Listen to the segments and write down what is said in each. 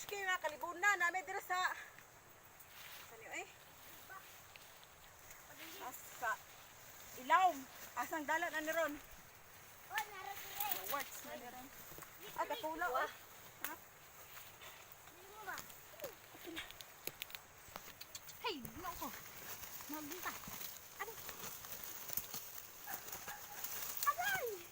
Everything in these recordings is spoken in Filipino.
Katotski na kalibunan namin dito sa saan eh? Sa Ilawom. Asang dalan na niron. Oh, naras sila. Words na niron. At kapulaw ah. Ha? Hindi mo ba? Hey, no ko. Magbinta. Ano? Agay!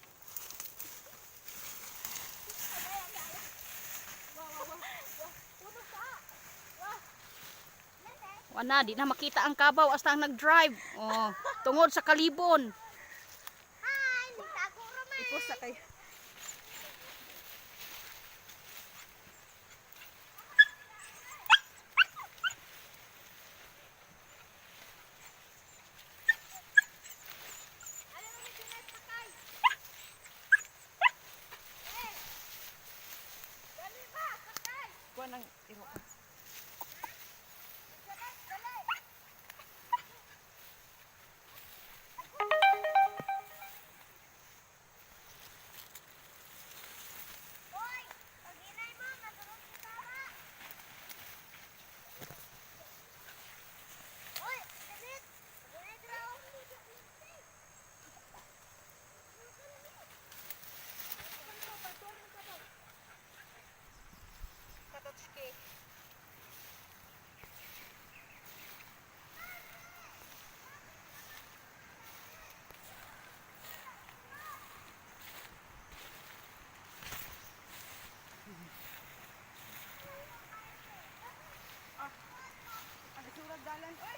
Wala, di na makita ang kabaw hasta ang nag-drive. Oh, tungod sa kalibon. Hi! Nagtago naman. Ipos sa kay. Ano naman siya sakay? Dali ba? Sakay! Kuha ng iro. Hoy! Pag inay mo, matulog sa tama. Hoy! Dalit! Dalit raw! Katotski. Ang surag dalan. Oy!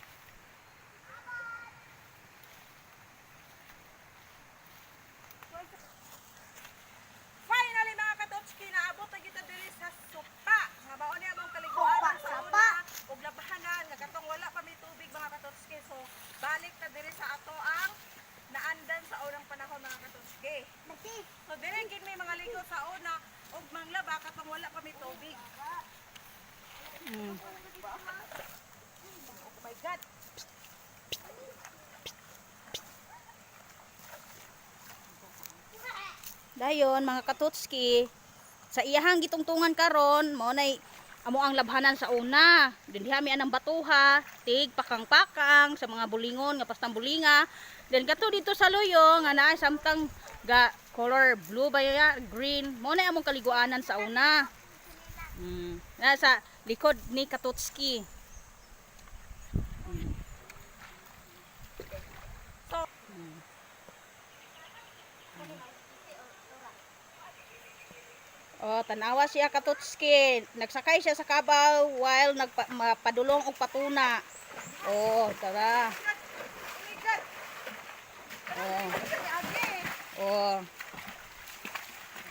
Finally mga katotski, naabot na kita diri sa Supa. Nga baon niya mong kaliguan sa una ug labahanan nga katong wala pa may tubig mga katotski. So balik ta diri sa ato ang naandan sa unang panahon mga katotski. Mati! So diri gid may mga ligo sa una ug manglaba katong wala pa may tubig. Mm. Oh my god. Dayon mga katotski, sa iyahang gitungtungan karon mo nay amo ang labhanan sa una. Dindiha mi anang batuha, tig pakang-pakang sa mga bulingon nga pastang bulinga. Then kato dito sa loyo nga naa samtang ga color blue ba ya, green. Mo nay among kaliguanan sa una. Nasa likod ni Katotski. Oh, tanawa siya Katotski. Nagsakay siya sa kabaw while nagpadulong og patuna. Oh, tara. Oh. Oh.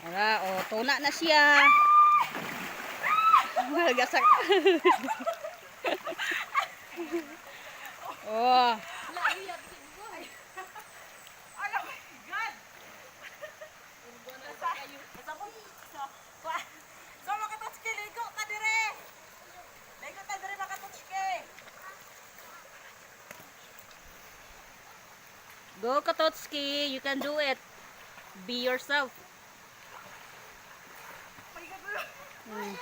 Tara, oh, tuna na siya. Gasak. Oh. So mga katotski, ligo ta dire. Ligo ta dire mga katotski. Go Katotski, you can do it. Be yourself. Mm.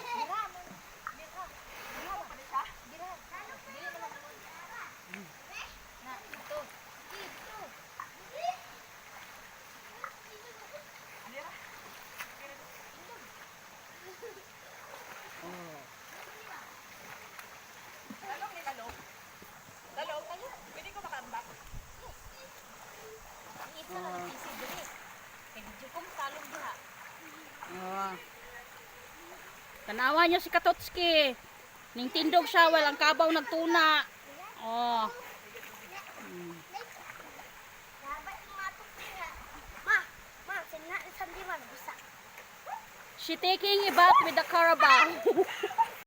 Lalong ni lalong. Lalong, pwede ko makaambak. Isa lang ang PC dili. Kaya di ko matalong diha. Oh. Tanawa niyo si Katotski. Ning tindog siya while ang kabaw nagtuna. Oh. Dapat matok niya. Ma, sinna isang di man busa. She taking a bath with the Carabao.